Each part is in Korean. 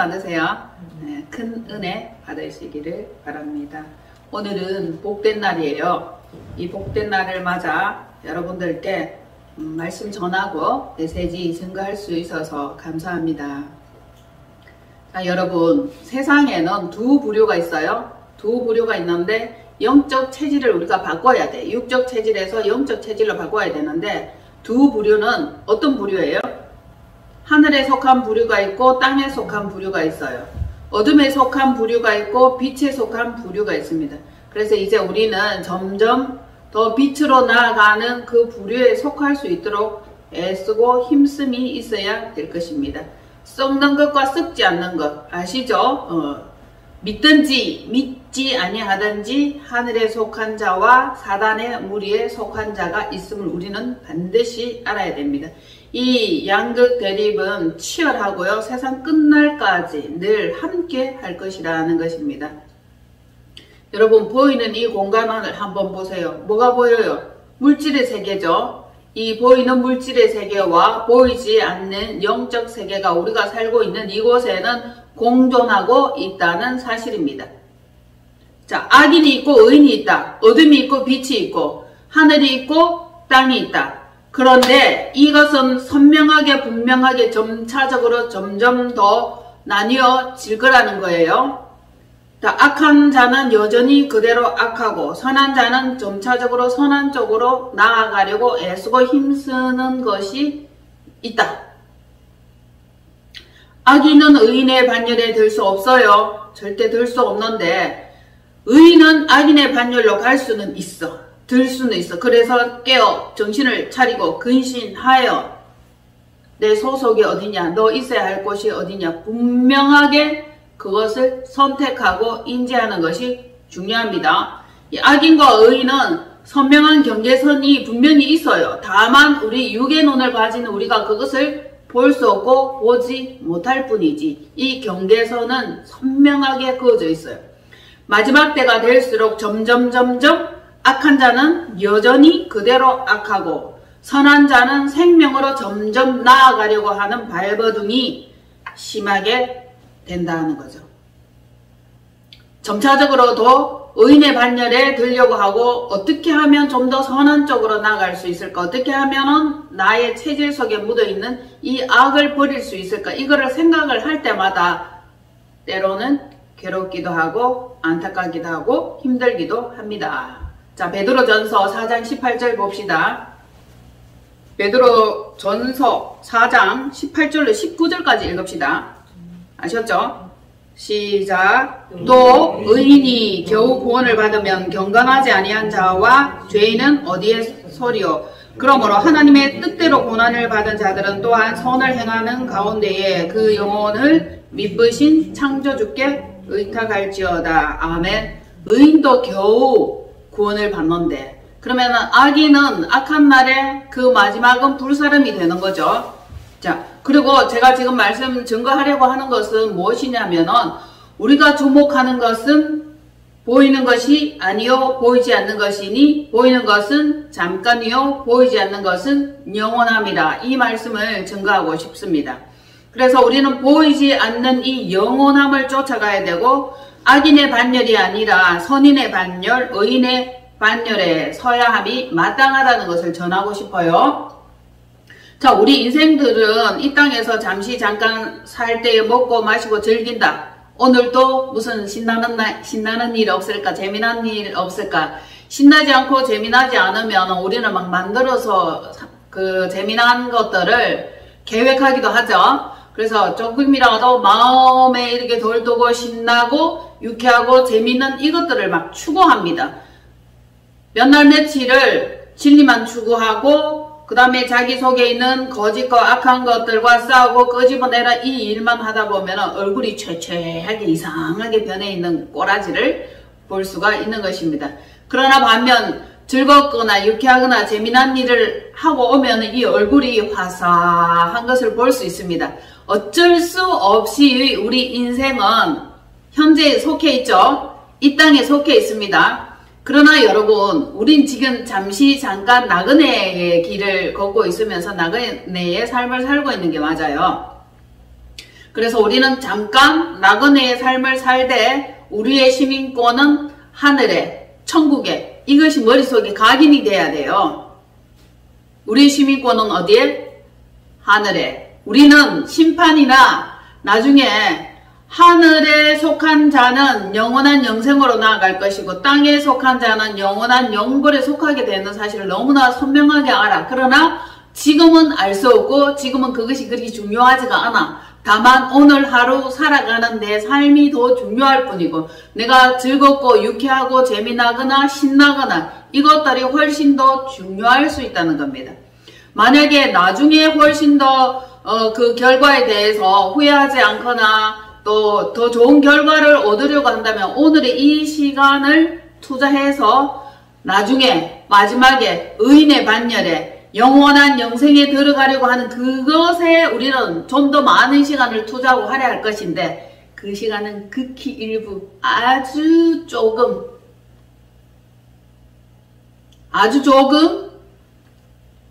받으세요. 네, 큰 은혜 받으시기를 바랍니다. 오늘은 복된 날이에요. 이 복된 날을 맞아 여러분들께 말씀 전하고 메시지 증거할 수 있어서 감사합니다. 자, 여러분, 세상에는 두 부류가 있어요. 두 부류가 있는데 영적 체질을 우리가 바꿔야 돼. 육적 체질에서 영적 체질로 바꿔야 되는데 두 부류는 어떤 부류예요? 하늘에 속한 부류가 있고 땅에 속한 부류가 있어요. 어둠에 속한 부류가 있고 빛에 속한 부류가 있습니다. 그래서 이제 우리는 점점 더 빛으로 나아가는 그 부류에 속할 수 있도록 애쓰고 힘씀이 있어야 될 것입니다. 썩는 것과 썩지 않는 것 아시죠? 믿든지 믿지 아니하든지 하늘에 속한 자와 사단의 무리에 속한 자가 있음을 우리는 반드시 알아야 됩니다. 이 양극 대립은 치열하고요. 세상 끝날까지 늘 함께 할 것이라는 것입니다. 여러분, 보이는 이 공간을 한번 보세요. 뭐가 보여요? 물질의 세계죠. 이 보이는 물질의 세계와 보이지 않는 영적 세계가 우리가 살고 있는 이곳에는 공존하고 있다는 사실입니다. 자, 악인이 있고 의인이 있다. 어둠이 있고 빛이 있고 하늘이 있고 땅이 있다. 그런데 이것은 선명하게 분명하게 점차적으로 점점 더 나뉘어질 거라는 거예요. 악한 자는 여전히 그대로 악하고 선한 자는 점차적으로 선한 쪽으로 나아가려고 애쓰고 힘쓰는 것이 있다. 악인은 의인의 반열에 들 수 없어요. 절대 들 수 없는데 의인은 악인의 반열로 갈 수는 있어. 들 수는 있어. 그래서 깨어 정신을 차리고 근신하여 내 소속이 어디냐, 너 있어야 할 곳이 어디냐 분명하게 그것을 선택하고 인지하는 것이 중요합니다. 이 악인과 의인은 선명한 경계선이 분명히 있어요. 다만 우리 육의 눈을 가진 우리가 그것을 볼 수 없고 보지 못할 뿐이지 이 경계선은 선명하게 그어져 있어요. 마지막 때가 될수록 점점 악한 자는 여전히 그대로 악하고 선한 자는 생명으로 점점 나아가려고 하는 발버둥이 심하게 된다는 거죠. 점차적으로도 의인의 반열에 들려고 하고 어떻게 하면 좀 더 선한 쪽으로 나아갈 수 있을까? 어떻게 하면은 나의 체질 속에 묻어있는 이 악을 버릴 수 있을까? 이거를 생각을 할 때마다 때로는 괴롭기도 하고 안타깝기도 하고 힘들기도 합니다. 자, 베드로전서 4장 18절 봅시다. 베드로전서 4장 18절로 19절까지 읽읍시다. 아셨죠? 시작. 또 의인이 겨우 구원을 받으면 경건하지 아니한 자와 죄인은 어디에 서리요. 그러므로 하나님의 뜻대로 고난을 받은 자들은 또한 선을 행하는 가운데에 그 영혼을 미쁘신 창조주께 의탁할지어다. 아멘. 의인도 겨우 구원을 받는데 그러면 악인은 악한 날에 그 마지막은 불사름이 되는 거죠. 자, 그리고 제가 지금 말씀 증거하려고 하는 것은 무엇이냐면은 우리가 주목하는 것은 보이는 것이 아니요 보이지 않는 것이니 보이는 것은 잠깐이요 보이지 않는 것은 영원함이라 이 말씀을 증거하고 싶습니다. 그래서 우리는 보이지 않는 이 영원함을 쫓아가야 되고 악인의 반열이 아니라 선인의 반열, 의인의 반열에 서야 함이 마땅하다는 것을 전하고 싶어요. 자, 우리 인생들은 이 땅에서 잠깐 살 때에 먹고 마시고 즐긴다. 오늘도 무슨 신나는 일 없을까? 재미난 일 없을까? 신나지 않고 재미나지 않으면 우리는 막 만들어서 그 재미난 것들을 계획하기도 하죠. 그래서 조금이라도 마음에 이렇게 돌도고 신나고 유쾌하고 재미있는 이것들을 막 추구합니다. 몇 날 며칠을 진리만 추구하고 그 다음에 자기 속에 있는 거짓과 악한 것들과 싸우고 끄집어내라 이 일만 하다 보면 얼굴이 최최하게 이상하게 변해 있는 꼬라지를 볼 수가 있는 것입니다. 그러나 반면 즐겁거나 유쾌하거나 재미난 일을 하고 오면 이 얼굴이 화사한 것을 볼 수 있습니다. 어쩔 수 없이 우리 인생은 현재에 속해 있죠. 이 땅에 속해 있습니다. 그러나 여러분, 우린 지금 잠깐 나그네의 길을 걷고 있으면서 나그네의 삶을 살고 있는 게 맞아요. 그래서 우리는 잠깐 나그네의 삶을 살되 우리의 시민권은 하늘에, 천국에, 이것이 머릿속에 각인이 돼야 돼요. 우리의 시민권은 어디에? 하늘에. 우리는 심판이나 나중에 하늘에 속한 자는 영원한 영생으로 나아갈 것이고 땅에 속한 자는 영원한 영벌에 속하게 되는 사실을 너무나 선명하게 알아. 그러나 지금은 알 수 없고 지금은 그것이 그렇게 중요하지가 않아. 다만 오늘 하루 살아가는 내 삶이 더 중요할 뿐이고 내가 즐겁고 유쾌하고 재미나거나 신나거나 이것들이 훨씬 더 중요할 수 있다는 겁니다. 만약에 나중에 훨씬 더 그 결과에 대해서 후회하지 않거나 또 더 좋은 결과를 얻으려고 한다면 오늘의 이 시간을 투자해서 나중에 마지막에 의인의 반열에 영원한 영생에 들어가려고 하는 그것에 우리는 좀 더 많은 시간을 투자하고 할애할 것인데 그 시간은 극히 일부 아주 조금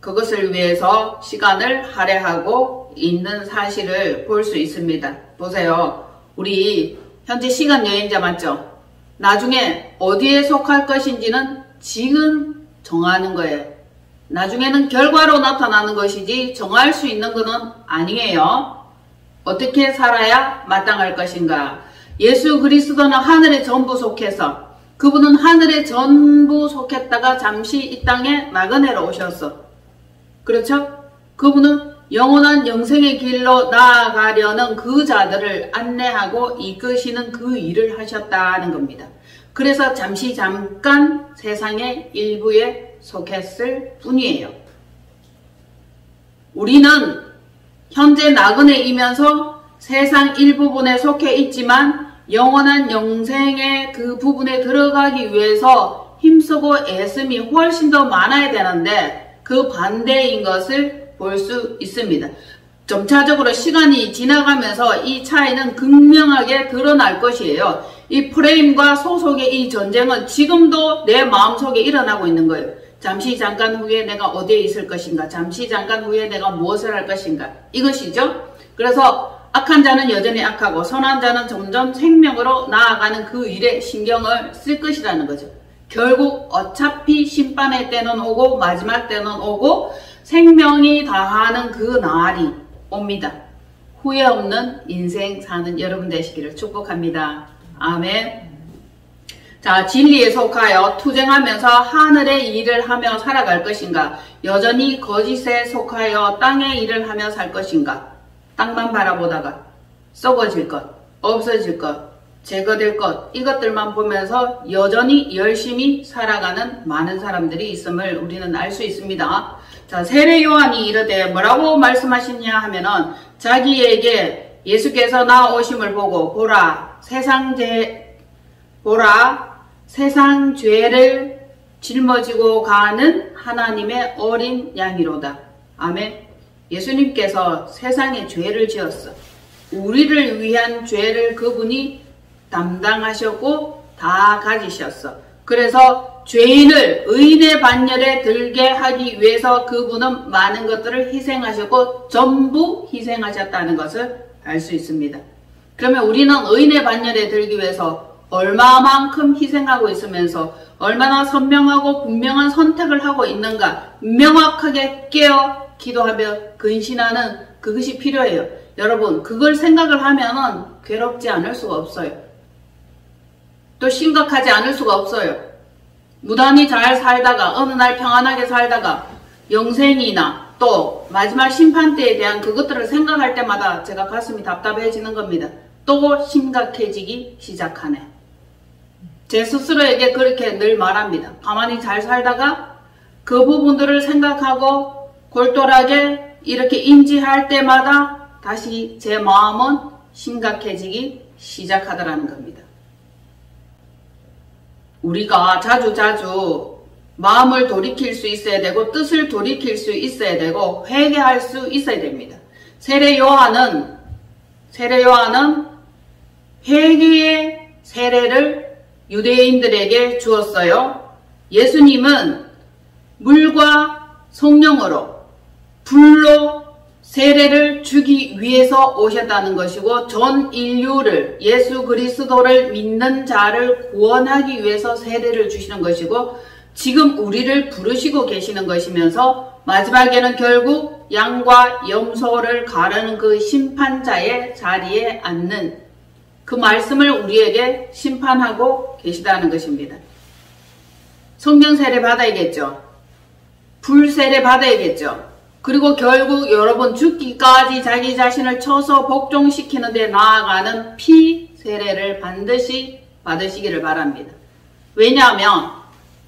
그것을 위해서 시간을 할애하고 있는 사실을 볼 수 있습니다. 보세요. 우리 현재 시간 여행자 맞죠? 나중에 어디에 속할 것인지는 지금 정하는 거예요. 나중에는 결과로 나타나는 것이지 정할 수 있는 것은 아니에요. 어떻게 살아야 마땅할 것인가? 예수 그리스도는 하늘에 전부 속해서 그분은 하늘에 전부 속했다가 잠시 이 땅에 나그네로 오셨어. 그렇죠? 그분은 영원한 영생의 길로 나아가려는 그 자들을 안내하고 이끄시는 그 일을 하셨다는 겁니다. 그래서 잠깐 세상의 일부에 속했을 뿐이에요. 우리는 현재 나그네이면서 세상 일부분에 속해 있지만 영원한 영생의 그 부분에 들어가기 위해서 힘쓰고 애씀이 훨씬 더 많아야 되는데 그 반대인 것을 볼 수 있습니다. 점차적으로 시간이 지나가면서 이 차이는 극명하게 드러날 것이에요. 이 프레임과 소속의 이 전쟁은 지금도 내 마음속에 일어나고 있는 거예요. 잠시 잠깐 후에 내가 어디에 있을 것인가? 잠시 잠깐 후에 내가 무엇을 할 것인가? 이것이죠. 그래서 악한 자는 여전히 악하고 선한 자는 점점 생명으로 나아가는 그 일에 신경을 쓸 것이라는 거죠. 결국 어차피 심판의 때는 오고 마지막 때는 오고 생명이 다하는 그 날이 옵니다. 후회 없는 인생 사는 여러분 되시기를 축복합니다. 아멘. 자, 진리에 속하여 투쟁하면서 하늘의 일을 하며 살아갈 것인가? 여전히 거짓에 속하여 땅의 일을 하며 살 것인가? 땅만 바라보다가 썩어질 것, 없어질 것, 제거될 것 이것들만 보면서 여전히 열심히 살아가는 많은 사람들이 있음을 우리는 알 수 있습니다. 자, 세례 요한이 이르되 뭐라고 말씀하시냐 하면은 자기에게 예수께서 나오심을 보고 보라 세상 죄를 짊어지고 가는 하나님의 어린 양이로다. 아멘. 예수님께서 세상의 죄를 지었어. 우리를 위한 죄를 그분이 담당하셨고 다 가지셨어. 그래서 죄인을 의인의 반열에 들게 하기 위해서 그분은 많은 것들을 희생하셨고 전부 희생하셨다는 것을 알 수 있습니다. 그러면 우리는 의인의 반열에 들기 위해서 얼마만큼 희생하고 있으면서 얼마나 선명하고 분명한 선택을 하고 있는가 명확하게 깨어 기도하며 근신하는 그것이 필요해요. 여러분 그걸 생각을 하면은 괴롭지 않을 수가 없어요. 또 심각하지 않을 수가 없어요. 무단히 잘 살다가 어느 날 평안하게 살다가 영생이나 또 마지막 심판대에 대한 그것들을 생각할 때마다 제가 가슴이 답답해지는 겁니다. 또 심각해지기 시작하네. 제 스스로에게 그렇게 늘 말합니다. 가만히 잘 살다가 그 부분들을 생각하고 골똘하게 이렇게 인지할 때마다 다시 제 마음은 심각해지기 시작하더라는 겁니다. 우리가 자주 마음을 돌이킬 수 있어야 되고 뜻을 돌이킬 수 있어야 되고 회개할 수 있어야 됩니다. 세례 요한은 회개의 세례를 유대인들에게 주었어요. 예수님은 물과 성령으로 불로 세례를 주기 위해서 오셨다는 것이고 전 인류를 예수 그리스도를 믿는 자를 구원하기 위해서 세례를 주시는 것이고 지금 우리를 부르시고 계시는 것이면서 마지막에는 결국 양과 염소를 가르는 그 심판자의 자리에 앉는 그 말씀을 우리에게 심판하고 계시다는 것입니다. 성령 세례 받아야겠죠. 불 세례 받아야겠죠. 그리고 결국 여러분 죽기까지 자기 자신을 쳐서 복종시키는 데 나아가는 피 세례를 반드시 받으시기를 바랍니다. 왜냐하면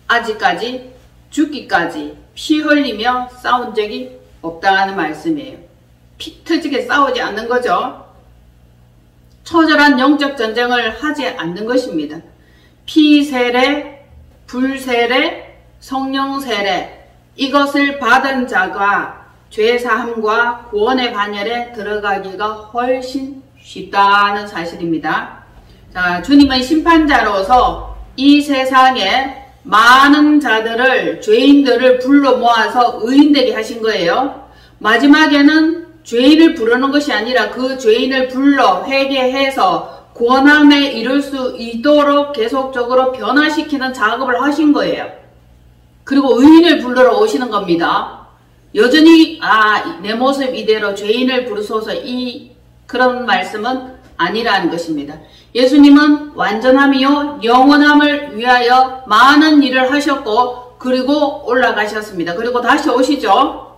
아직까지 죽기까지 피 흘리며 싸운 적이 없다는 말씀이에요. 피 터지게 싸우지 않는 거죠. 처절한 영적 전쟁을 하지 않는 것입니다. 피 세례, 불 세례, 성령 세례 이것을 받은 자가 죄사함과 구원의 반열에 들어가기가 훨씬 쉽다는 사실입니다. 자, 주님은 심판자로서 이 세상에 많은 자들을, 죄인들을 불러 모아서 의인되게 하신 거예요. 마지막에는 죄인을 부르는 것이 아니라 그 죄인을 불러 회개해서 구원함에 이룰 수 있도록 계속적으로 변화시키는 작업을 하신 거예요. 그리고 의인을 부르러 오시는 겁니다. 여전히 내 모습 이대로 죄인을 부르소서 그런 말씀은 아니라는 것입니다. 예수님은 완전함이요 영원함을 위하여 많은 일을 하셨고 그리고 올라가셨습니다. 그리고 다시 오시죠.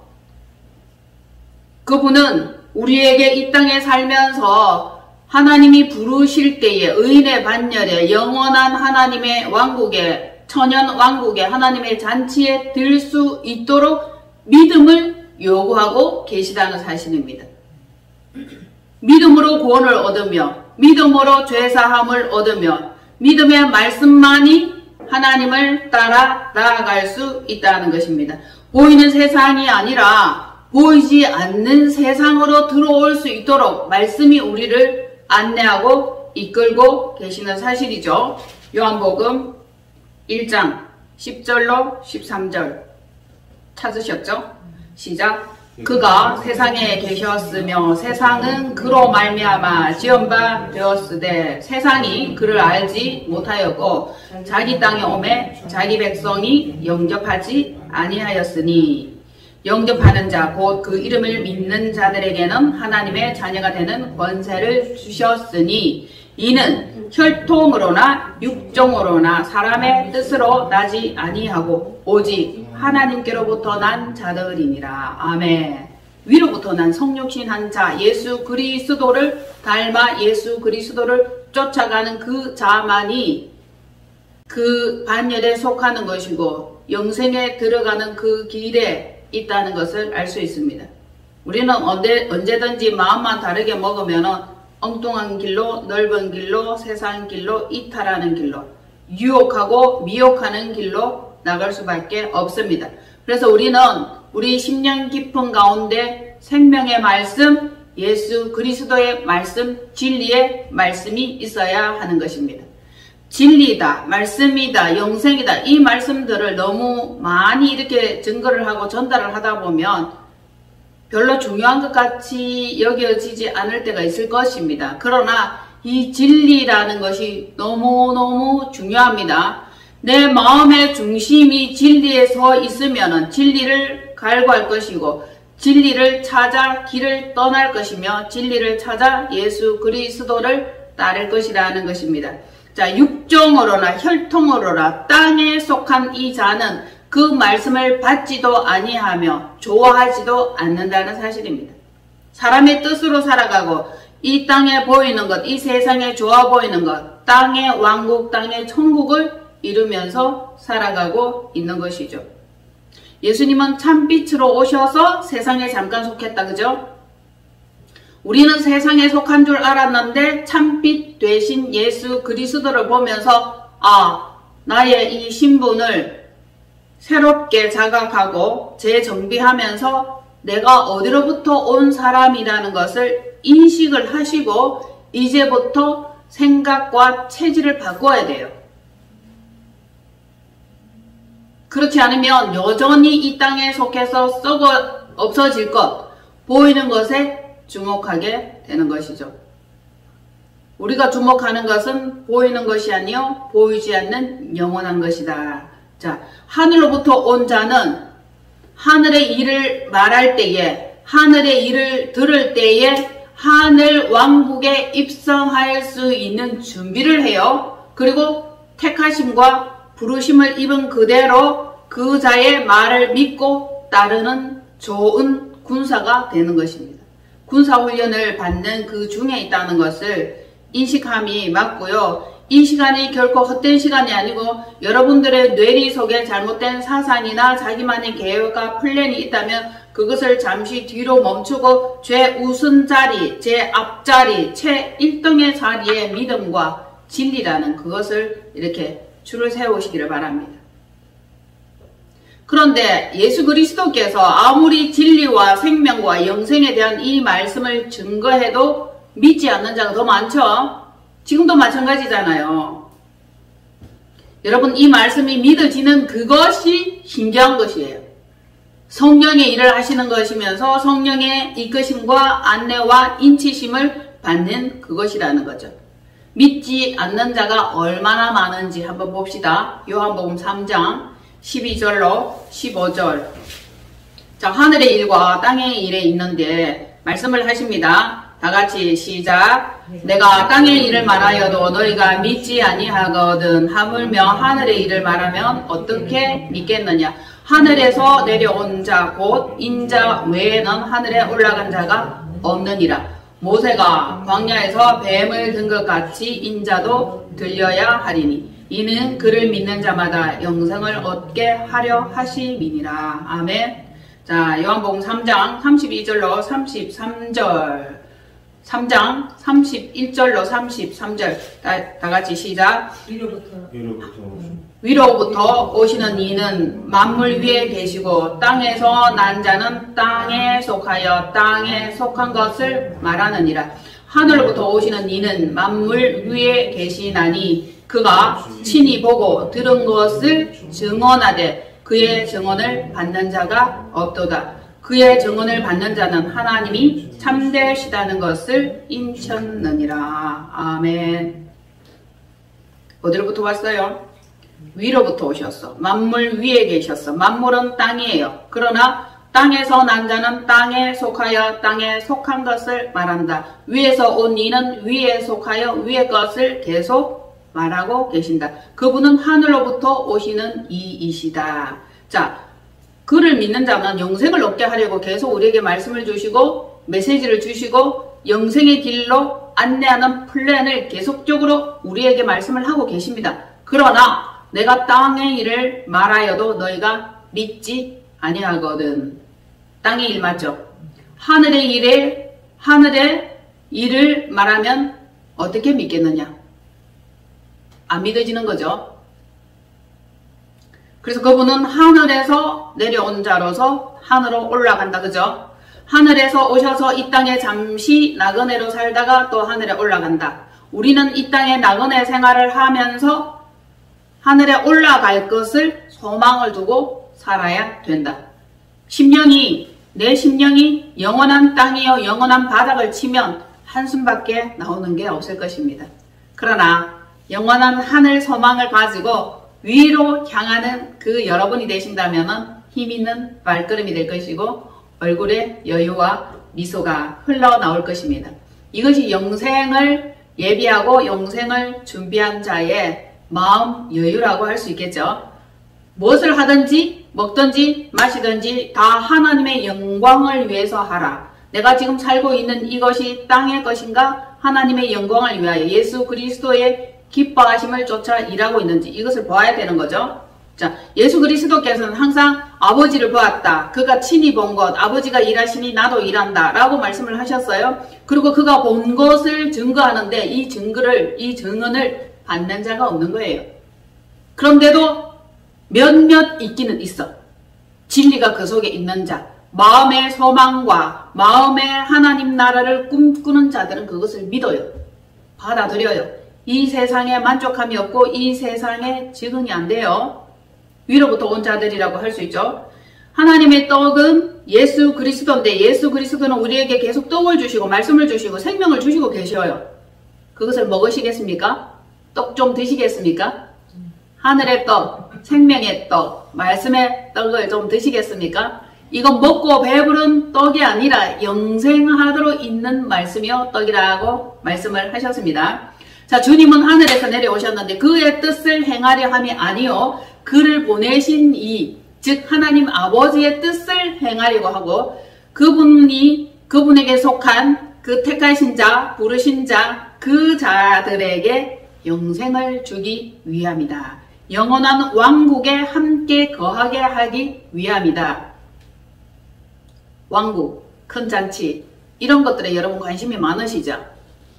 그분은 우리에게 이 땅에 살면서 하나님이 부르실 때에 의인의 반열에 영원한 하나님의 왕국에 천연 왕국에 하나님의 잔치에 들 수 있도록 믿음을 요구하고 계시다는 사실입니다. 믿음으로 구원을 얻으며 믿음으로 죄사함을 얻으며 믿음의 말씀만이 하나님을 따라 나아갈 수 있다는 것입니다. 보이는 세상이 아니라 보이지 않는 세상으로 들어올 수 있도록 말씀이 우리를 안내하고 이끌고 계시는 사실이죠. 요한복음 1장 10절로 13절 찾으셨죠? 시작. 그가 세상에 계셨으며 세상은 그로 말미암아 지은 바 되었으되 세상이 그를 알지 못하였고 자기 땅에 오매 자기 백성이 영접하지 아니하였으니 영접하는 자 곧 그 이름을 믿는 자들에게는 하나님의 자녀가 되는 권세를 주셨으니 이는 혈통으로나 육종으로나 사람의 뜻으로 나지 아니하고 오직 하나님께로부터 난 자들이니라. 아멘. 위로부터 난 성육신한 자 예수 그리스도를 닮아 예수 그리스도를 쫓아가는 그 자만이 그 반열에 속하는 것이고 영생에 들어가는 그 길에 있다는 것을 알 수 있습니다. 우리는 언제든지 마음만 다르게 먹으면 엉뚱한 길로, 넓은 길로, 세상 길로, 이탈하는 길로, 유혹하고 미혹하는 길로 나갈 수밖에 없습니다. 그래서 우리는 우리 심령 깊은 가운데 생명의 말씀, 예수 그리스도의 말씀, 진리의 말씀이 있어야 하는 것입니다. 진리다, 말씀이다, 영생이다 이 말씀들을 너무 많이 이렇게 증거를 하고 전달을 하다 보면 별로 중요한 것 같이 여겨지지 않을 때가 있을 것입니다. 그러나 이 진리라는 것이 너무너무 중요합니다. 내 마음의 중심이 진리에 서 있으면 진리를 갈구할 것이고 진리를 찾아 길을 떠날 것이며 진리를 찾아 예수 그리스도를 따를 것이라는 것입니다. 자, 육종으로나 혈통으로나 땅에 속한 이 자는 그 말씀을 받지도 아니하며 좋아하지도 않는다는 사실입니다. 사람의 뜻으로 살아가고 이 땅에 보이는 것, 이 세상에 좋아 보이는 것, 땅의 왕국, 땅의 천국을 이루면서 살아가고 있는 것이죠. 예수님은 참빛으로 오셔서 세상에 잠깐 속했다. 그죠? 우리는 세상에 속한 줄 알았는데 참빛 되신 예수 그리스도를 보면서 나의 이 신분을 새롭게 자각하고 재정비하면서 내가 어디로부터 온 사람이라는 것을 인식을 하시고 이제부터 생각과 체질을 바꿔야 돼요. 그렇지 않으면 여전히 이 땅에 속해서 썩어 없어질 것, 보이는 것에 주목하게 되는 것이죠. 우리가 주목하는 것은 보이는 것이 아니요 보이지 않는 영원한 것이다. 자, 하늘로부터 온 자는 하늘의 일을 말할 때에, 하늘의 일을 들을 때에 하늘 왕국에 입성할 수 있는 준비를 해요. 그리고 택하심과 부르심을 입은 그대로 그 자의 말을 믿고 따르는 좋은 군사가 되는 것입니다. 군사훈련을 받는 그 중에 있다는 것을 인식함이 맞고요. 이 시간이 결코 헛된 시간이 아니고 여러분들의 뇌리 속에 잘못된 사상이나 자기만의 계획과 플랜이 있다면 그것을 잠시 뒤로 멈추고 최우선 자리, 제 앞자리, 최 1등의 자리에 믿음과 진리라는 그것을 이렇게 줄을 세우시기를 바랍니다. 그런데 예수 그리스도께서 아무리 진리와 생명과 영생에 대한 이 말씀을 증거해도 믿지 않는 자가 더 많죠? 지금도 마찬가지잖아요. 여러분, 이 말씀이 믿어지는 그것이 신기한 것이에요. 성령의 일을 하시는 것이면서 성령의 이끄심과 안내와 인치심을 받는 그것이라는 거죠. 믿지 않는 자가 얼마나 많은지 한번 봅시다. 요한복음 3장 12절로 15절. 자, 하늘의 일과 땅의 일에 있는데 말씀을 하십니다. 다 같이 시작. 내가 땅의 일을 말하여도 너희가 믿지 아니하거든. 하물며 하늘의 일을 말하면 어떻게 믿겠느냐. 하늘에서 내려온 자 곧 인자 외에는 하늘에 올라간 자가 없느니라. 모세가 광야에서 뱀을 든 것 같이 인자도 들려야 하리니 이는 그를 믿는 자마다 영생을 얻게 하려 하심이니라. 아멘. 자, 요한복음 3장 32절로 33절. 3장 31절로 33절. 다 같이 시작. 위로부터 오시는 이는 만물 위에 계시고 땅에서 난 자는 땅에 속하여 땅에 속한 것을 말하느니라. 하늘로부터 오시는 이는 만물 위에 계시나니 그가 친히 보고 들은 것을 증언하되 그의 증언을 받는 자가 없도다. 그의 증언을 받는 자는 하나님이 참되시다는 것을 인쳤느니라. 아멘. 어디로부터 왔어요? 위로부터 오셨어. 만물 위에 계셨어. 만물은 땅이에요. 그러나 땅에서 난 자는 땅에 속하여 땅에 속한 것을 말한다. 위에서 온 이는 위에 속하여 위의 것을 계속 말하고 계신다. 그분은 하늘로부터 오시는 이이시다. 자, 그를 믿는 자는 영생을 얻게 하려고 계속 우리에게 말씀을 주시고 메시지를 주시고 영생의 길로 안내하는 플랜을 계속적으로 우리에게 말씀을 하고 계십니다. 그러나 내가 땅의 일을 말하여도 너희가 믿지 아니하거든. 땅의 일 맞죠? 하늘의 일을 말하면 어떻게 믿겠느냐? 안 믿어지는 거죠. 그래서 그분은 하늘에서 내려온 자로서 하늘로 올라간다. 그죠? 하늘에서 오셔서 이 땅에 잠시 나그네로 살다가 또 하늘에 올라간다. 우리는 이 땅에 나그네 생활을 하면서 하늘에 올라갈 것을 소망을 두고 살아야 된다. 내 심령이 영원한 땅이요 영원한 바닥을 치면 한숨밖에 나오는 게 없을 것입니다. 그러나 영원한 하늘 소망을 가지고 위로 향하는 그 여러분이 되신다면 힘있는 발걸음이 될 것이고 얼굴에 여유와 미소가 흘러나올 것입니다. 이것이 영생을 예비하고 영생을 준비한 자의 마음 여유라고 할 수 있겠죠. 무엇을 하든지 먹든지 마시든지 다 하나님의 영광을 위해서 하라. 내가 지금 살고 있는 이것이 땅의 것인가 하나님의 영광을 위하여 예수 그리스도의 기뻐하심을 쫓아 일하고 있는지 이것을 봐야 되는 거죠. 자, 예수 그리스도께서는 항상 아버지를 보았다. 그가 친히 본 것, 아버지가 일하시니 나도 일한다 라고 말씀을 하셨어요. 그리고 그가 본 것을 증거하는데 이 증언을 받는 자가 없는 거예요. 그런데도 몇몇 있기는 있어. 진리가 그 속에 있는 자, 마음의 소망과 마음의 하나님 나라를 꿈꾸는 자들은 그것을 믿어요. 받아들여요. 이 세상에 만족함이 없고 이 세상에 적응이 안 돼요. 위로부터 온 자들이라고 할 수 있죠. 하나님의 떡은 예수 그리스도인데 예수 그리스도는 우리에게 계속 떡을 주시고 말씀을 주시고 생명을 주시고 계셔요. 그것을 먹으시겠습니까? 떡 좀 드시겠습니까? 하늘의 떡, 생명의 떡, 말씀의 떡을 좀 드시겠습니까? 이건 먹고 배부른 떡이 아니라 영생하도록 있는 말씀이요 떡이라고 말씀을 하셨습니다. 자, 주님은 하늘에서 내려오셨는데 그의 뜻을 행하려 함이 아니요 그를 보내신 즉 하나님 아버지의 뜻을 행하려고 하고 그분에게 속한 그 택하신 자, 부르신 자, 그 자들에게 영생을 주기 위함이다. 영원한 왕국에 함께 거하게 하기 위함이다. 왕국, 큰 잔치 이런 것들에 여러분 관심이 많으시죠?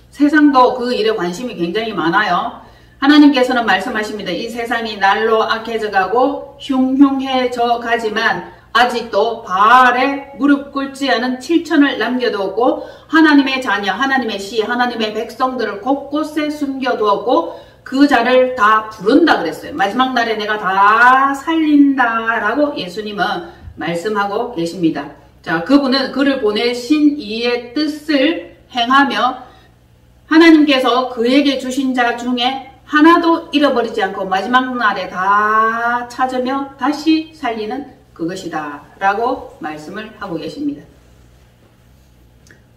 세상도 그 일에 관심이 굉장히 많아요. 하나님께서는 말씀하십니다. 이 세상이 날로 악해져 가고 흉흉해져 가지만 아직도 바알에 무릎 꿇지 않은 7천을 남겨두었고 하나님의 자녀, 하나님의 씨, 하나님의 백성들을 곳곳에 숨겨두었고 그 자를 다 부른다 그랬어요. 마지막 날에 내가 다 살린다 라고 예수님은 말씀하고 계십니다. 자, 그분은 그를 보내신 이의 뜻을 행하며 하나님께서 그에게 주신 자 중에 하나도 잃어버리지 않고 마지막 날에 다 찾으며 다시 살리는 그것이다 라고 말씀을 하고 계십니다.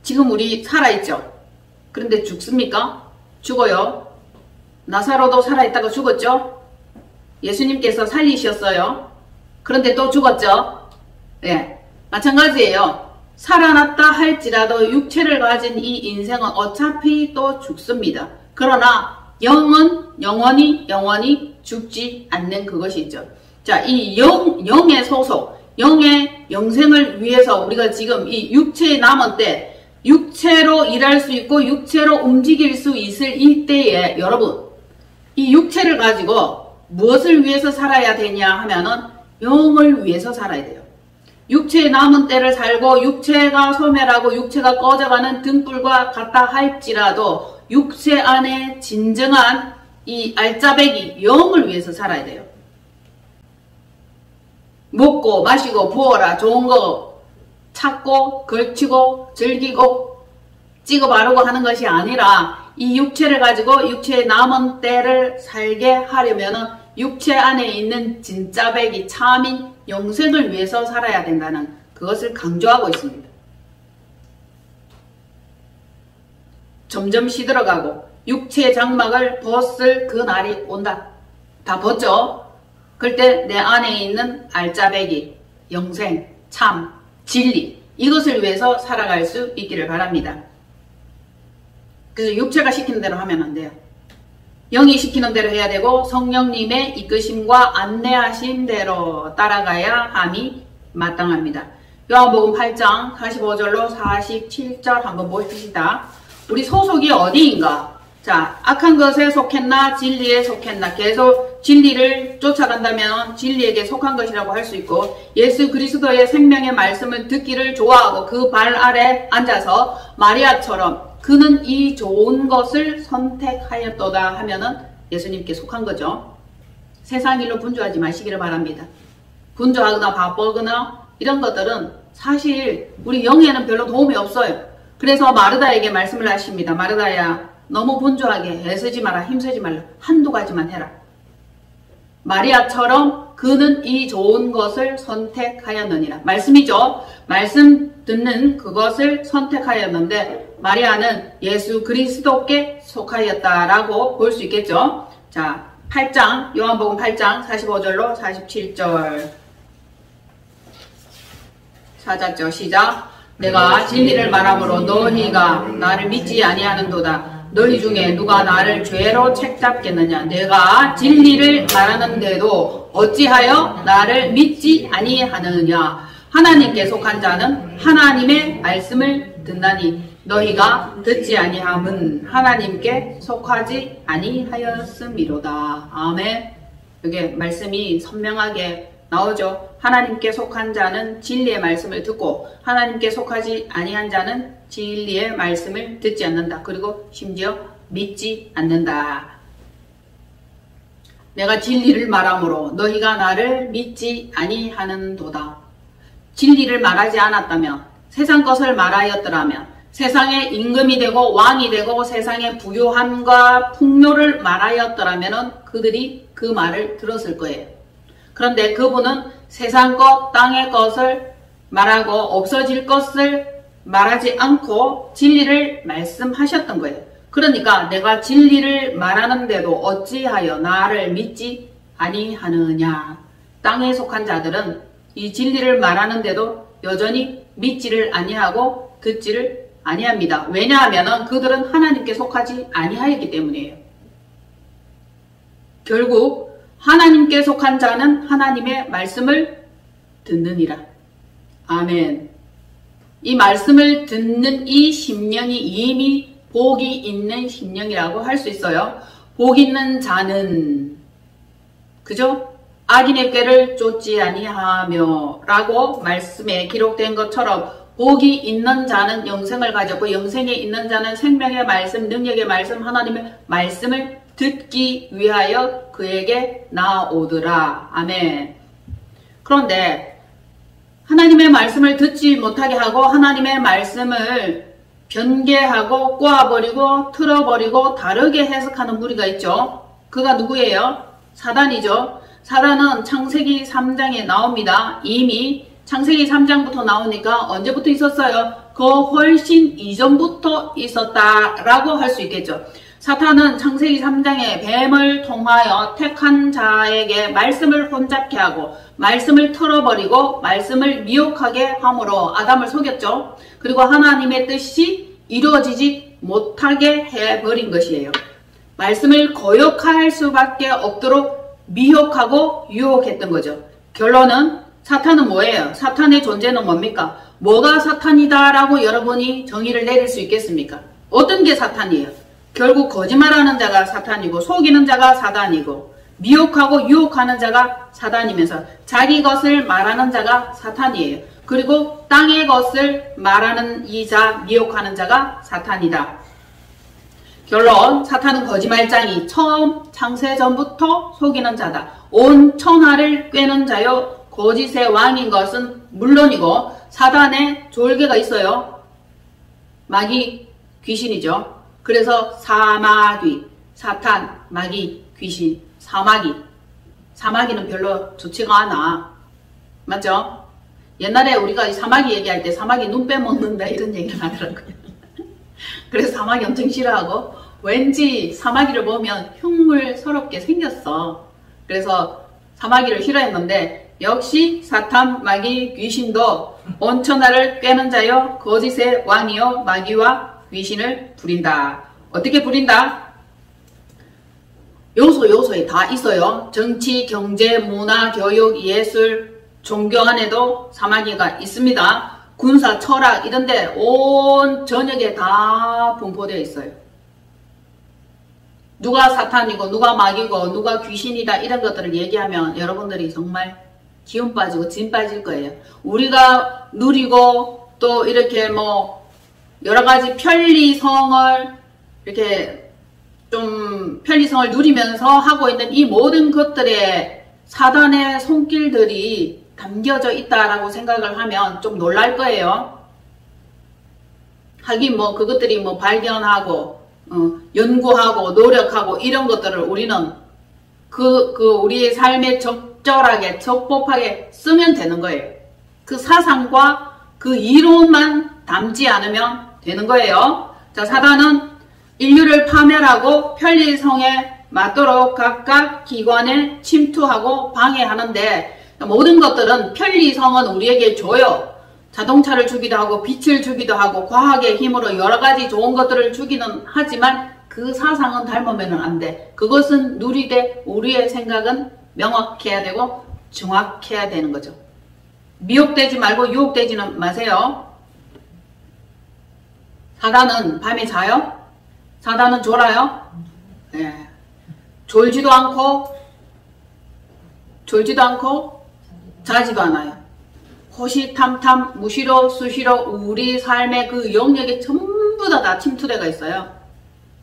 지금 우리 살아있죠? 그런데 죽습니까? 죽어요. 나사로도 살아있다가 죽었죠? 예수님께서 살리셨어요. 그런데 또 죽었죠? 예, 마찬가지예요. 살아났다 할지라도 육체를 가진 이 인생은 어차피 또 죽습니다. 그러나 영은 영원히 죽지 않는 그것이죠. 자, 이 영의 소속, 영의 영생을 위해서 우리가 지금 이 육체에 남은 때, 육체로 일할 수 있고 육체로 움직일 수 있을 이때에 여러분, 이 육체를 가지고 무엇을 위해서 살아야 되냐 하면은 영을 위해서 살아야 돼요. 육체에 남은 때를 살고 육체가 소멸하고 육체가 꺼져가는 등불과 같다 할지라도 육체 안에 진정한 이 알짜배기 영을 위해서 살아야 돼요. 먹고 마시고 부어라 좋은 거 찾고 걸치고 즐기고 찍어 바르고 하는 것이 아니라 이 육체를 가지고 육체에 남은 때를 살게 하려면은 육체 안에 있는 진짜배기 참인 영생을 위해서 살아야 된다는 그것을 강조하고 있습니다. 점점 시들어가고 육체의 장막을 벗을 그 날이 온다. 다 벗죠? 그럴 때 내 안에 있는 알짜배기, 영생, 참, 진리 이것을 위해서 살아갈 수 있기를 바랍니다. 그래서 육체가 시키는 대로 하면 안 돼요. 영이 시키는 대로 해야 되고 성령님의 이끄심과 안내하신 대로 따라가야 함이 마땅합니다. 요한복음 8장 45절로 47절 한번 보십시다. 우리 소속이 어디인가? 자, 악한 것에 속했나 진리에 속했나? 계속 진리를 쫓아간다면 진리에게 속한 것이라고 할 수 있고 예수 그리스도의 생명의 말씀을 듣기를 좋아하고 그 발 아래 앉아서 마리아처럼 그는 이 좋은 것을 선택하였도다 하면은 예수님께 속한 거죠. 세상 일로 분주하지 마시기를 바랍니다. 분주하거나 바쁘거나 이런 것들은 사실 우리 영에는 별로 도움이 없어요. 그래서 마르다에게 말씀을 하십니다. 마르다야, 너무 분주하게 애쓰지 마라, 힘쓰지 말라. 한두 가지만 해라. 마리아처럼 그는 이 좋은 것을 선택하였느니라. 말씀이죠. 말씀 듣는 그것을 선택하였는데 마리아는 예수 그리스도께 속하였다라고 볼 수 있겠죠. 자, 8장 요한복음 8장 45절로 47절 사자죠. 시작. 내가 진리를 말함으로 너희가 나를 믿지 아니하는도다. 너희 중에 누가 나를 죄로 책잡겠느냐. 내가 진리를 말하는데도 어찌하여 나를 믿지 아니하느냐. 하나님께 속한 자는 하나님의 말씀을 듣나니 너희가 듣지 아니함은 하나님께 속하지 아니하였음이로다. 아멘. 여기 말씀이 선명하게 나오죠. 하나님께 속한 자는 진리의 말씀을 듣고 하나님께 속하지 아니한 자는 진리의 말씀을 듣지 않는다. 그리고 심지어 믿지 않는다. 내가 진리를 말함으로 너희가 나를 믿지 아니하는도다. 진리를 말하지 않았다면, 세상 것을 말하였더라면, 세상의 임금이 되고 왕이 되고 세상의 부유함과 풍요를 말하였더라면 그들이 그 말을 들었을 거예요. 그런데 그분은 세상 것, 땅의 것을 말하고 없어질 것을 말하지 않고 진리를 말씀하셨던 거예요. 그러니까 내가 진리를 말하는데도 어찌하여 나를 믿지 아니하느냐. 땅에 속한 자들은 이 진리를 말하는데도 여전히 믿지를 아니하고 듣지를 아니합니다. 왜냐하면 그들은 하나님께 속하지 아니하였기 때문이에요. 결국 하나님께 속한 자는 하나님의 말씀을 듣느니라. 아멘. 이 말씀을 듣는 이 심령이 이미 복이 있는 심령이라고 할 수 있어요. 복 있는 자는, 그죠? 악인의 꾀를 쫓지 아니하며 라고 말씀에 기록된 것처럼 복이 있는 자는 영생을 가졌고 영생에 있는 자는 생명의 말씀, 능력의 말씀, 하나님의 말씀을 듣기 위하여 그에게 나오더라. 아멘. 그런데 하나님의 말씀을 듣지 못하게 하고 하나님의 말씀을 변개하고 꼬아버리고 틀어버리고 다르게 해석하는 무리가 있죠. 그가 누구예요? 사단이죠. 사단은 창세기 3장에 나옵니다. 이미 창세기 3장부터 나오니까 언제부터 있었어요? 그 훨씬 이전부터 있었다라고 할 수 있겠죠. 사탄은 창세기 3장에 뱀을 통하여 택한 자에게 말씀을 혼잡케 하고 말씀을 틀어버리고 말씀을 미혹하게 함으로 아담을 속였죠. 그리고 하나님의 뜻이 이루어지지 못하게 해버린 것이에요. 말씀을 거역할 수밖에 없도록 미혹하고 유혹했던 거죠. 결론은 사탄은 뭐예요? 사탄의 존재는 뭡니까? 뭐가 사탄이다 라고 여러분이 정의를 내릴 수 있겠습니까? 어떤 게 사탄이에요? 결국 거짓말하는 자가 사탄이고 속이는 자가 사단이고 미혹하고 유혹하는 자가 사단이면서 자기 것을 말하는 자가 사탄이에요. 그리고 땅의 것을 말하는 이 자, 미혹하는 자가 사탄이다. 결론, 사탄은 거짓말장이 처음 창세 전부터 속이는 자다. 온 천하를 꿰는 자요 거짓의 왕인 것은 물론이고 사단의 졸개가 있어요. 마귀, 귀신이죠. 그래서 사마귀, 사탄, 마귀, 귀신, 사마귀. 사마귀는 별로 좋지가 않아. 맞죠? 옛날에 우리가 사마귀 얘기할 때 사마귀 눈 빼먹는다 이런 얘기를 하더라고요. 그래서 사마귀 엄청 싫어하고 왠지 사마귀를 보면 흉물스럽게 생겼어. 그래서 사마귀를 싫어했는데 역시 사탄, 마귀, 귀신도 온 천하를 꿰는 자여 거짓의 왕이요 마귀와 귀신을 부린다. 어떻게 부린다? 요소에 다 있어요. 정치, 경제, 문화, 교육, 예술, 종교 안에도 사마귀가 있습니다. 군사, 철학 이런데 온 전역에 다 분포되어 있어요. 누가 사탄이고 누가 마귀고 누가 귀신이다 이런 것들을 얘기하면 여러분들이 정말 기운 빠지고 진 빠질 거예요. 우리가 누리고 또 이렇게 뭐 여러가지 편리성을 이렇게 좀 편리성을 누리면서 하고 있는 이 모든 것들에 사단의 손길들이 담겨져 있다라고 생각을 하면 좀 놀랄 거예요. 하긴 뭐 그것들이 뭐 발견하고 연구하고 노력하고 이런 것들을 우리는 우리의 삶에 적절하게 적법하게 쓰면 되는 거예요. 그 사상과 그 이론만 담지 않으면 되는 거예요. 자, 사단은 인류를 파멸하고 편리성에 맞도록 각각 기관에 침투하고 방해하는데 모든 것들은 편리성은 우리에게 줘요. 자동차를 주기도 하고 빛을 주기도 하고 과학의 힘으로 여러가지 좋은 것들을 주기는 하지만 그 사상은 닮으면 안 돼. 그것은 누리되 우리의 생각은 명확해야 되고 정확해야 되는 거죠. 미혹되지 말고 유혹되지는 마세요. 사단은 밤에 자요? 사단은 졸아요? 네. 졸지도 않고 자지도 않아요. 호시탐탐 무시로 수시로 우리 삶의 그 영역에 전부 다 침투되어 있어요.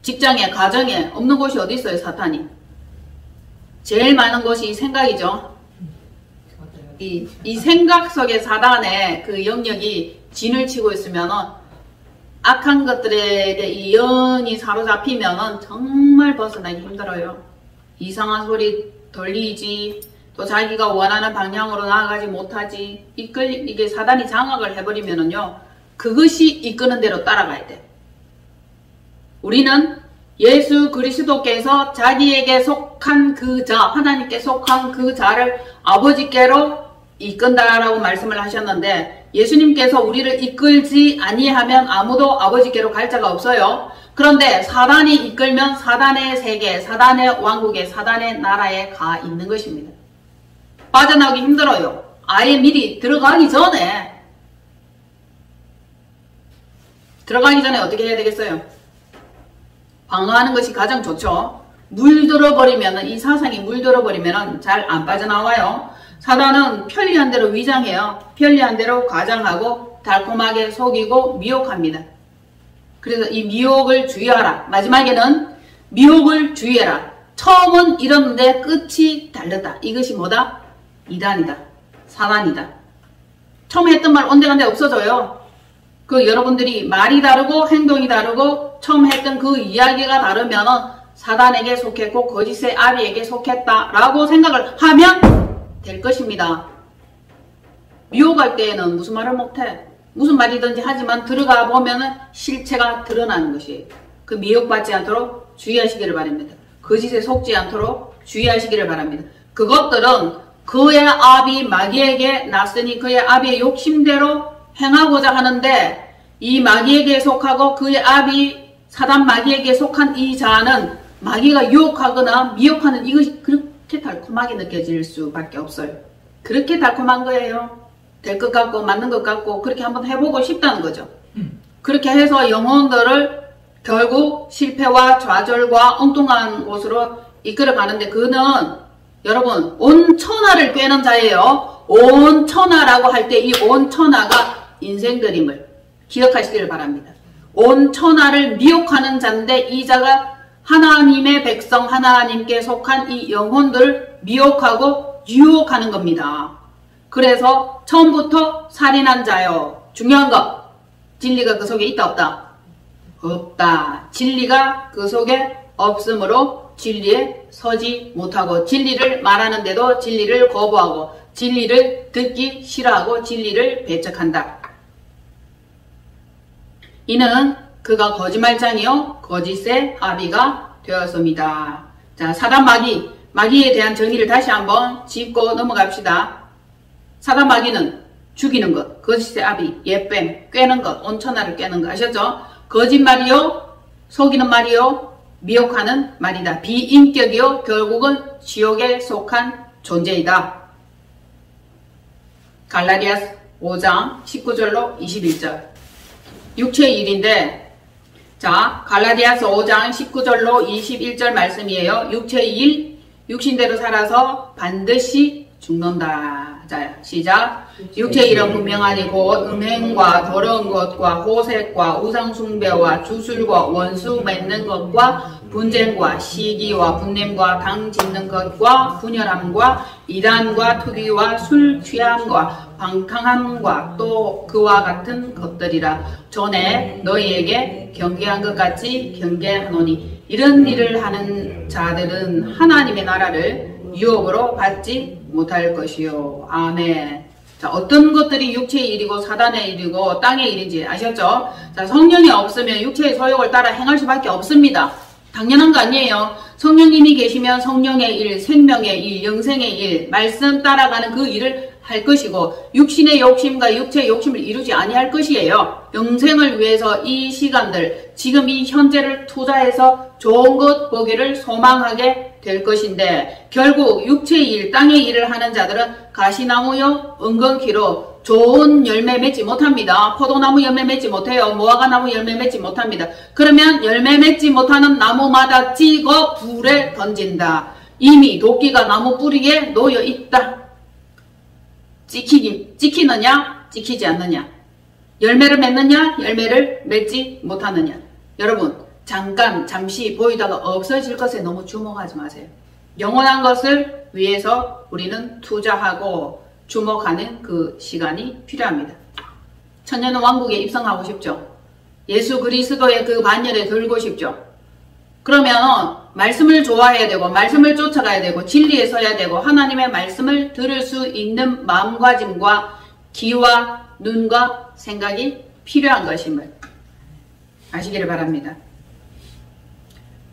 직장에 가정에 없는 곳이 어디 있어요? 사탄이 제일 많은 것이 생각이죠. 이 생각 속에 사단의 그 영역이 진을 치고 있으면은 악한 것들에게 이 영이 사로잡히면은 정말 벗어나기 힘들어요. 이상한 소리 들리지, 또 자기가 원하는 방향으로 나아가지 못하지, 이게 사단이 장악을 해버리면은요, 그것이 이끄는 대로 따라가야 돼. 우리는 예수 그리스도께서 자기에게 속한 그 자, 하나님께 속한 그 자를 아버지께로 이끈다라고 말씀을 하셨는데, 예수님께서 우리를 이끌지 아니하면 아무도 아버지께로 갈 자가 없어요. 그런데 사단이 이끌면 사단의 세계, 사단의 왕국에, 사단의 나라에 가 있는 것입니다. 빠져나오기 힘들어요. 아예 미리 들어가기 전에 어떻게 해야 되겠어요? 방어하는 것이 가장 좋죠. 물들어버리면, 이 사상이 물들어버리면 잘 안 빠져나와요. 사단은 편리한 대로 위장해요. 편리한 대로 과장하고 달콤하게 속이고 미혹합니다. 그래서 이 미혹을 주의하라. 마지막에는 미혹을 주의해라. 처음은 이러는데 끝이 다르다. 이것이 뭐다? 이단이다. 사단이다. 처음에 했던 말 온데간데 없어져요. 그 여러분들이 말이 다르고 행동이 다르고 처음 했던 그 이야기가 다르면은 사단에게 속했고 거짓의 아비에게 속했다라고 생각을 하면 될 것입니다. 미혹할 때에는 무슨 말을 못해. 무슨 말이든지 하지만 들어가 보면은 실체가 드러나는 것이에요. 그 미혹받지 않도록 주의하시기를 바랍니다. 거짓에 속지 않도록 주의하시기를 바랍니다. 그것들은 그의 아비 마귀에게 났으니 그의 아비의 욕심대로 행하고자 하는데, 이 마귀에게 속하고 그의 아비 사단 마귀에게 속한 이 자는 마귀가 유혹하거나 미혹하는 이것이 그렇게 달콤하게 느껴질 수밖에 없어요. 그렇게 달콤한 거예요. 될 것 같고 맞는 것 같고 그렇게 한번 해보고 싶다는 거죠. 그렇게 해서 영혼들을 결국 실패와 좌절과 엉뚱한 곳으로 이끌어 가는데, 그는 여러분 온 천하를 꿰는 자예요. 온 천하라고 할 때 이 온 천하가 인생들임을 기억하시기를 바랍니다. 온 천하를 미혹하는 자인데, 이 자가 하나님의 백성, 하나님께 속한 이 영혼들을 미혹하고 유혹하는 겁니다. 그래서 처음부터 살인한 자요. 중요한 거, 진리가 그 속에 있다 없다? 없다. 진리가 그 속에 없으므로 진리에 서지 못하고, 진리를 말하는데도 진리를 거부하고 진리를 듣기 싫어하고 진리를 배척한다. 이는 그가 거짓말장이요 거짓의 아비가 되었습니다. 자, 사단 마귀에 대한 정의를 다시 한번 짚고 넘어갑시다. 사단 마귀는 죽이는 것, 거짓의 아비, 예뱀, 꿰는 것, 온천하를 꿰는 것, 아셨죠? 거짓말이요, 속이는 말이요, 미혹하는 말이다. 비인격이요, 결국은 지옥에 속한 존재이다. 갈라디아서 5장 19절로 21절. 육체의 일인데, 자, 갈라디아서 5장 19절로 21절 말씀이에요. 육체의 일, 육신대로 살아서 반드시 죽는다. 자, 시작. 육체의 일은 분명하니 곧 음행과 더러운 것과 호색과 우상숭배와 주술과 원수 맺는 것과 분쟁과 시기와 분냄과 당 짓는 것과 분열함과 이단과 투기와 술 취함과 방탕함과 또 그와 같은 것들이라. 전에 너희에게 경계한 것 같이 경계하노니 이런 일을 하는 자들은 하나님의 나라를 유업으로 받지 못할 것이요. 아멘. 자, 어떤 것들이 육체의 일이고 사단의 일이고 땅의 일인지 아셨죠? 자, 성령이 없으면 육체의 소욕을 따라 행할 수밖에 없습니다. 당연한 거 아니에요. 성령님이 계시면 성령의 일, 생명의 일, 영생의 일, 말씀 따라가는 그 일을 할 것이고, 육신의 욕심과 육체의 욕심을 이루지 아니할 것이에요. 영생을 위해서 이 시간들, 지금 이 현재를 투자해서 좋은 것 보기를 소망하게 될 것인데, 결국 육체의 일, 땅의 일을 하는 자들은 가시나무요 은근키로 좋은 열매 맺지 못합니다. 포도나무 열매 맺지 못해요. 무화과나무 열매 맺지 못합니다. 그러면 열매 맺지 못하는 나무마다 찍어 불에 던진다. 이미 도끼가 나무 뿌리에 놓여 있다. 찍히느냐 찍히지 않느냐, 열매를 맺느냐 열매를 맺지 못하느냐. 여러분, 잠시 보이다가 없어질 것에 너무 주목하지 마세요. 영원한 것을 위해서 우리는 투자하고 주목하는 그 시간이 필요합니다. 천년은 왕국에 입성하고 싶죠. 예수 그리스도의 그 반열에 들고 싶죠. 그러면 말씀을 좋아해야 되고 말씀을 쫓아가야 되고 진리에 서야 되고 하나님의 말씀을 들을 수 있는 마음가짐과 귀와 눈과 생각이 필요한 것임을 아시기를 바랍니다.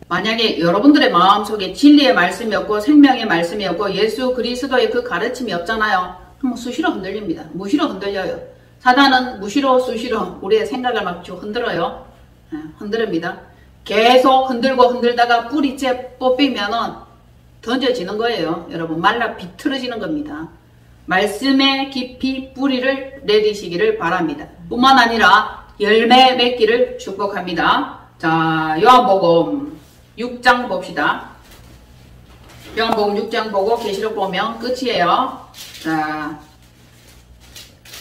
만약에 여러분들의 마음속에 진리의 말씀이 없고 생명의 말씀이 없고 예수 그리스도의 그 가르침이 없잖아요. 그럼 수시로 흔들립니다. 무시로 흔들려요. 사단은 무시로 수시로 우리의 생각을 막 쭉 흔들어요. 흔들립니다. 계속 흔들고 흔들다가 뿌리째 뽑히면은 던져지는 거예요. 여러분 말라 비틀어지는 겁니다. 말씀에 깊이 뿌리를 내리시기를 바랍니다. 뿐만 아니라 열매 맺기를 축복합니다. 자, 요한복음 6장 봅시다. 요한복음 6장 보고 계시록 보면 끝이에요. 자,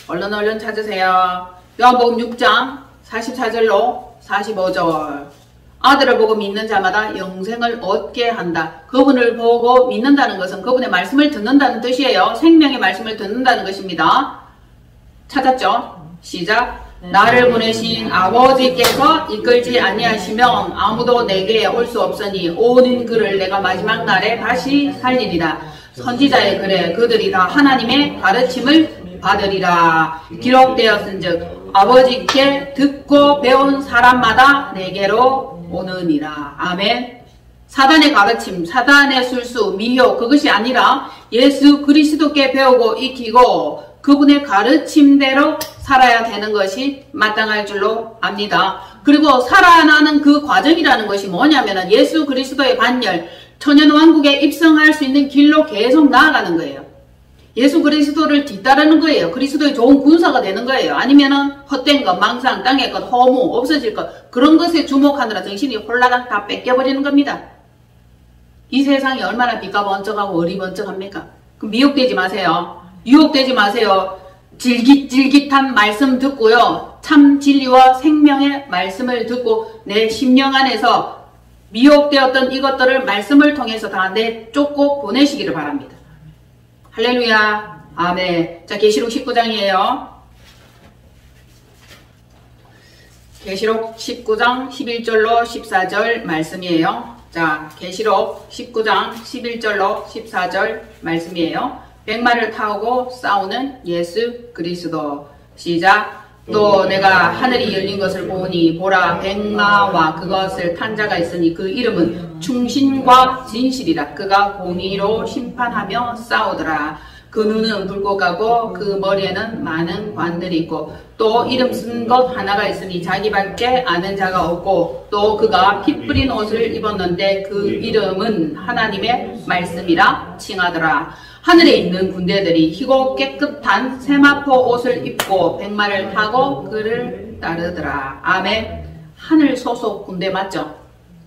얼른 찾으세요. 요한복음 6장 44절로 45절. 아들을 보고 믿는 자마다 영생을 얻게 한다. 그분을 보고 믿는다는 것은 그분의 말씀을 듣는다는 뜻이에요. 생명의 말씀을 듣는다는 것입니다. 찾았죠? 시작. 나를 보내신 아버지께서 이끌지 아니하시면 아무도 내게 올 수 없으니 오는 그를 내가 마지막 날에 다시 살리리라. 선지자의 글에 그들이 다 하나님의 가르침을 받으리라. 기록되었은즉 아버지께 듣고 배운 사람마다 내게로 오느니라. 아멘. 사단의 가르침, 사단의 술수, 미혹 그것이 아니라 예수 그리스도께 배우고 익히고 그분의 가르침대로 살아야 되는 것이 마땅할 줄로 압니다. 그리고 살아나는 그 과정이라는 것이 뭐냐면 예수 그리스도의 반열, 천연왕국에 입성할 수 있는 길로 계속 나아가는 거예요. 예수 그리스도를 뒤따르는 거예요. 그리스도의 좋은 군사가 되는 거예요. 아니면은 헛된 것, 망상, 땅의 것, 허무, 없어질 것 그런 것에 주목하느라 정신이 홀라당 다 뺏겨버리는 겁니다. 이 세상이 얼마나 빛과 번쩍하고 어리번쩍합니까? 그럼 미혹되지 마세요. 유혹되지 마세요. 질깃질깃한 말씀 듣고요. 참 진리와 생명의 말씀을 듣고 내 심령 안에서 미혹되었던 이것들을 말씀을 통해서 다 내쫓고 보내시기를 바랍니다. 할렐루야. 아멘. 자, 계시록 19장이에요. 계시록 19장 11절로 14절 말씀이에요. 자, 계시록 19장 11절로 14절 말씀이에요. 백마를 타고 싸우는 예수 그리스도. 시작. 또 내가 하늘이 열린 것을 보니 보라 백마와 그것을 탄 자가 있으니 그 이름은 충신과 진실이라. 그가 공의로 심판하며 싸우더라. 그 눈은 붉고 가고 그 머리에는 많은 관들이 있고 또 이름 쓴 것 하나가 있으니 자기밖에 아는 자가 없고 또 그가 피 뿌린 옷을 입었는데 그 이름은 하나님의 말씀이라 칭하더라. 하늘에 있는 군대들이 희고 깨끗한 세마포 옷을 입고 백마를 타고 그를 따르더라. 아멘. 하늘 소속 군대 맞죠?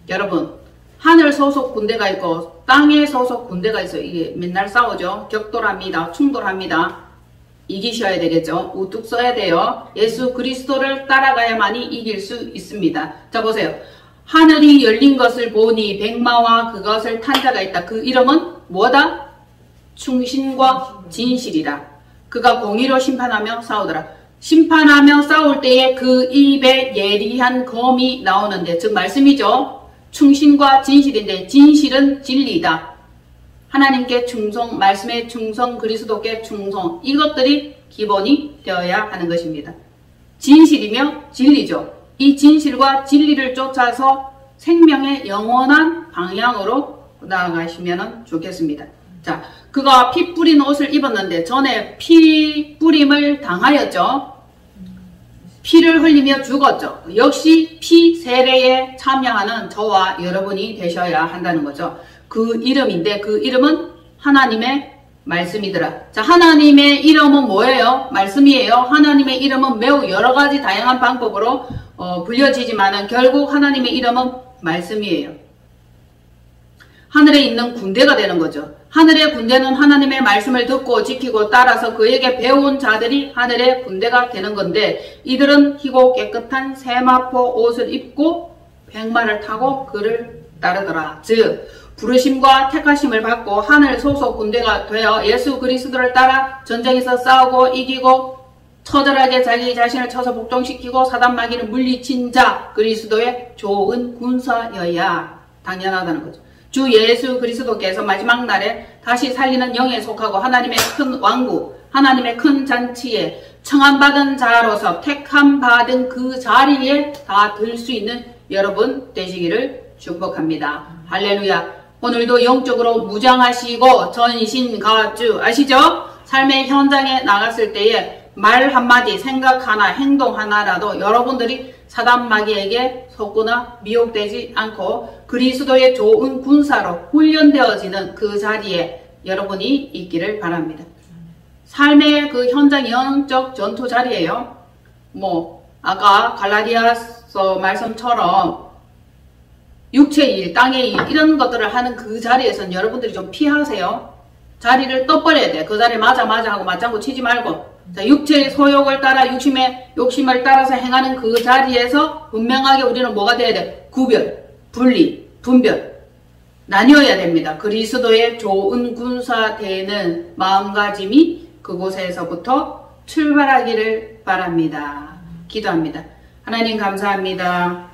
여러분, 하늘 소속 군대가 있고 땅에 소속 군대가 있어요. 이게 맨날 싸우죠. 격돌합니다. 충돌합니다. 이기셔야 되겠죠. 우뚝 서야 돼요. 예수 그리스도를 따라가야만이 이길 수 있습니다. 자, 보세요. 하늘이 열린 것을 보니 백마와 그것을 탄 자가 있다. 그 이름은 뭐다? 충신과 진실이라. 그가 공의로 심판하며 싸우더라. 심판하며 싸울 때에 그 입에 예리한 검이 나오는데, 즉 말씀이죠. 충신과 진실인데 진실은 진리다. 하나님께 충성, 말씀에 충성, 그리스도께 충성, 이것들이 기본이 되어야 하는 것입니다. 진실이며 진리죠. 이 진실과 진리를 쫓아서 생명의 영원한 방향으로 나아가시면 좋겠습니다. 자, 그가 피 뿌린 옷을 입었는데 전에 피 뿌림을 당하였죠. 피를 흘리며 죽었죠. 역시 피 세례에 참여하는 저와 여러분이 되셔야 한다는 거죠. 그 이름인데 그 이름은 하나님의 말씀이더라. 자, 하나님의 이름은 뭐예요? 말씀이에요. 하나님의 이름은 매우 여러 가지 다양한 방법으로 불려지지만은 결국 하나님의 이름은 말씀이에요. 하늘에 있는 군대가 되는 거죠. 하늘의 군대는 하나님의 말씀을 듣고 지키고 따라서 그에게 배운 자들이 하늘의 군대가 되는 건데, 이들은 희고 깨끗한 세마포 옷을 입고 백마를 타고 그를 따르더라. 즉 부르심과 택하심을 받고 하늘 소속 군대가 되어 예수 그리스도를 따라 전쟁에서 싸우고 이기고 처절하게 자기 자신을 쳐서 복종시키고 사단 마귀를 물리친 자 그리스도의 좋은 군사여야 당연하다는 거죠. 주 예수 그리스도께서 마지막 날에 다시 살리는 영에 속하고 하나님의 큰 왕국, 하나님의 큰 잔치에 청함받은 자로서 택함받은 그 자리에 다 들 수 있는 여러분 되시기를 축복합니다. 할렐루야. 오늘도 영적으로 무장하시고 전신갑주 아시죠? 삶의 현장에 나갔을 때에 말 한마디, 생각 하나, 행동 하나라도 여러분들이 사단 마귀에게 속거나 미혹되지 않고 그리스도의 좋은 군사로 훈련되어지는 그 자리에 여러분이 있기를 바랍니다. 삶의 그 현장 영적 전투 자리에요. 아까 갈라디아서 말씀처럼 육체의 일, 땅의 일 이런 것들을 하는 그 자리에서는 여러분들이 좀 피하세요. 자리를 떠버려야 돼. 그 자리에 맞아 하고 맞장구 치지 말고 자, 육체의 소욕을 따라 육심의 욕심을 따라서 행하는 그 자리에서 분명하게 우리는 뭐가 돼야 돼? 구별, 분리, 분별 나뉘어야 됩니다. 그리스도의 좋은 군사 되는 마음가짐이 그곳에서부터 출발하기를 바랍니다. 기도합니다. 하나님 감사합니다.